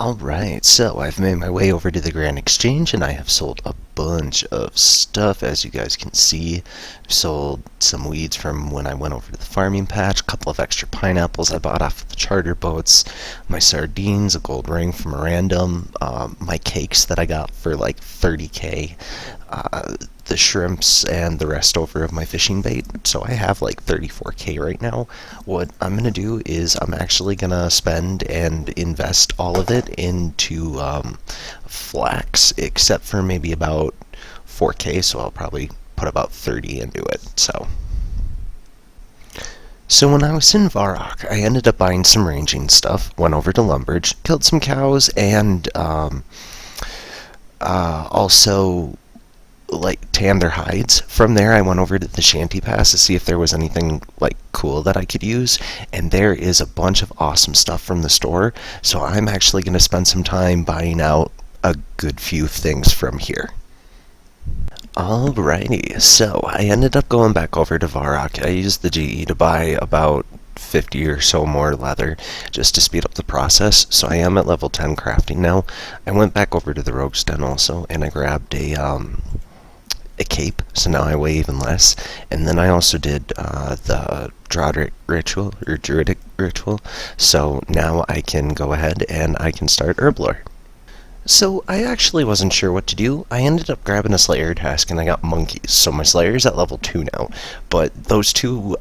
Alright, so I've made my way over to the Grand Exchange and I have sold a bunch of stuff. As you guys can see, I've sold some weeds from when I went over to the farming patch, a couple of extra pineapples I bought off of the charter boats, my sardines, a gold ring from a random, my cakes that I got for like 30k, the shrimps, and the rest over of my fishing bait. So I have like 34k right now. What I'm gonna do is I'm actually gonna spend and invest all of it into flax, except for maybe about 4k, so I'll probably put about 30 into it. So when I was in Varrock, I ended up buying some ranging stuff, went over to Lumbridge, killed some cows, and also like tan their hides. From there I went over to the Shanty Pass to see if there was anything like cool that I could use, and there is a bunch of awesome stuff from the store, so I'm actually going to spend some time buying out a good few things from here. Alrighty, so I ended up going back over to Varrock. I used the GE to buy about 50 or so more leather just to speed up the process, so I am at level 10 crafting now. I went back over to the Rogue's Den also, and I grabbed a cape, so now I weigh even less. And then I also did the Druidic ritual, or Druidic ritual, so now I can go ahead and I can start Herblore. So I actually wasn't sure what to do. I ended up grabbing a Slayer task and I got monkeys, so my Slayer's at level 2 now, but those two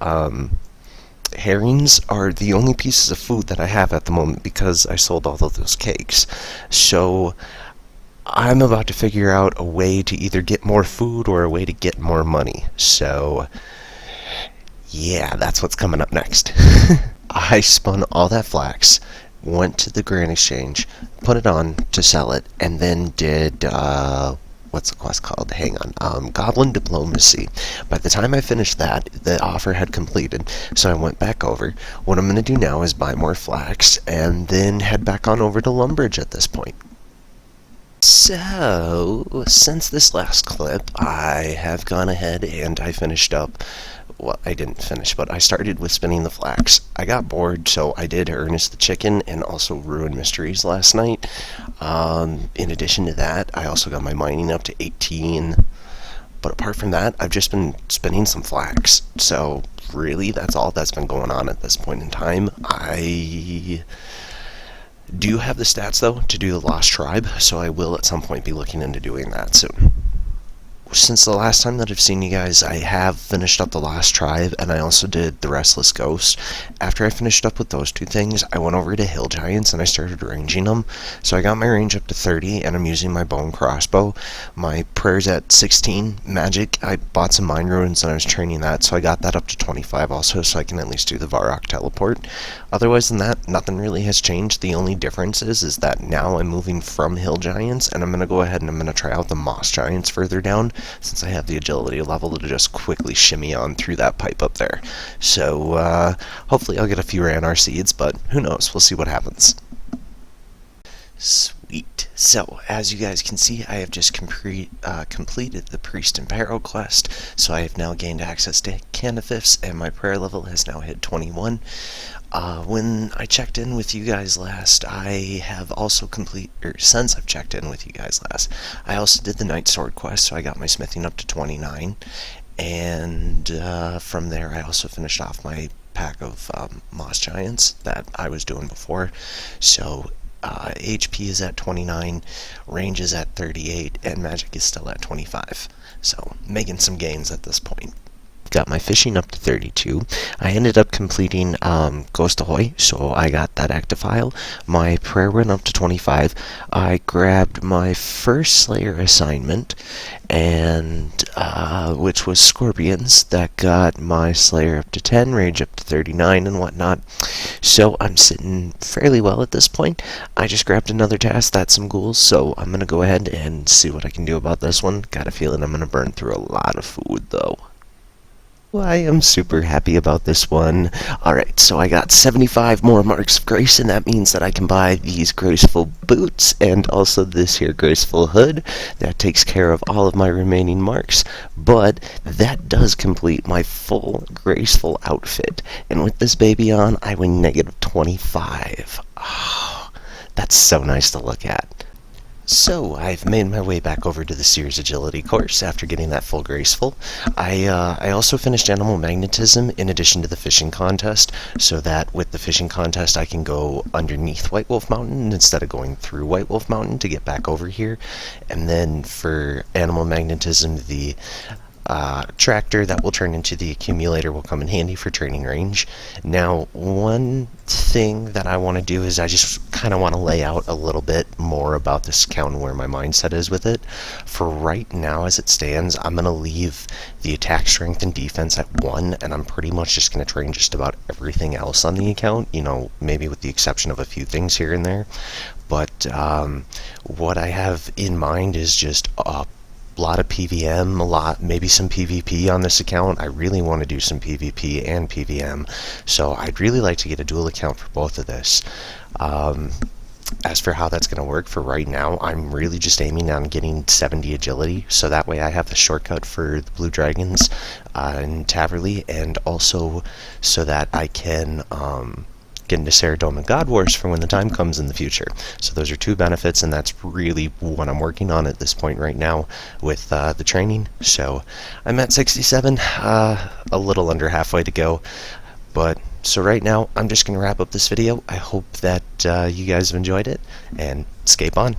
herrings are the only pieces of food that I have at the moment because I sold all of those cakes. So I'm about to figure out a way to either get more food or a way to get more money. So yeah, that's what's coming up next. I spun all that flax, went to the Grand Exchange, put it on to sell it, and then did what's the quest called? Hang on. Goblin Diplomacy. By the time I finished that, the offer had completed, so I went back over. What I'm going to do now is buy more flax, and then head back on over to Lumbridge at this point. So, since this last clip, I have gone ahead and I finished up, well, I didn't finish, but I started with spinning the flax. I got bored, so I did Ernest the Chicken and also Ruin Mysteries last night. In addition to that, I also got my mining up to 18. But apart from that, I've just been spinning some flax. So, really, that's all that's been going on at this point in time. I do have the stats, though, to do the Lost Tribe, so I will at some point be looking into doing that soon. Since the last time that I've seen you guys, I have finished up the Lost Tribe, and I also did the Restless Ghost. After I finished up with those two things, I went over to Hill Giants and I started ranging them. So I got my range up to 30, and I'm using my bone crossbow. My prayer's at 16. Magic, I bought some Mind Ruins and I was training that, so I got that up to 25 also, so I can at least do the Varrock teleport. Otherwise than that, nothing really has changed. The only difference is that now I'm moving from Hill Giants, and I'm going to go ahead and I'm going to try out the Moss Giants further down, since I have the agility level to just quickly shimmy on through that pipe up there. So, hopefully I'll get a few Ranar seeds, but who knows, we'll see what happens. Sweet. So, as you guys can see, I have just completed the Priest and Peril quest, so I have now gained access to Canififs, and my prayer level has now hit 21. When I checked in with you guys last, I have also since I've checked in with you guys last, I also did the Night Sword quest, so I got my smithing up to 29, and from there I also finished off my pack of Moss Giants that I was doing before. So HP is at 29, range is at 38, and magic is still at 25, so making some gains at this point. Got my fishing up to 32. I ended up completing Ghost Ahoy, so I got that active file. My prayer went up to 25. I grabbed my first Slayer assignment, and which was Scorpions. That got my Slayer up to 10, range up to 39, and whatnot. So I'm sitting fairly well at this point. I just grabbed another task, that's some ghouls, so I'm going to go ahead and see what I can do about this one. Got a feeling I'm going to burn through a lot of food, though. Well, I am super happy about this one. Alright, so I got 75 more marks of grace, and that means that I can buy these graceful boots and also this here graceful hood. That takes care of all of my remaining marks, but that does complete my full graceful outfit. And with this baby on, I win negative 25. Oh, That's so nice to look at. So, I've made my way back over to the Sears Agility course after getting that full graceful. I also finished Animal Magnetism in addition to the fishing contest, so that with the fishing contest I can go underneath White Wolf Mountain instead of going through White Wolf Mountain to get back over here. And then for Animal Magnetism, the tractor that will turn into the accumulator will come in handy for training range. Now, one thing that I want to do is I just kind of want to lay out a little bit more about this account and where my mindset is with it. For right now, as it stands, I'm going to leave the attack, strength, and defense at 1, and I'm pretty much just going to train just about everything else on the account, you know, maybe with the exception of a few things here and there. But what I have in mind is just lot of PVM, maybe some PvP on this account. I really want to do some PvP and PVM, so I'd really like to get a dual account for both of this. As for how that's going to work for right now, I'm really just aiming on getting 70 agility, so that way I have the shortcut for the Blue Dragons in Taverley, and also so that I can get into Ceridome and God Wars for when the time comes in the future. So those are two benefits, and that's really what I'm working on at this point right now with the training. So I'm at 67, a little under halfway to go. But so right now, I'm just going to wrap up this video. I hope that you guys have enjoyed it, and escape on.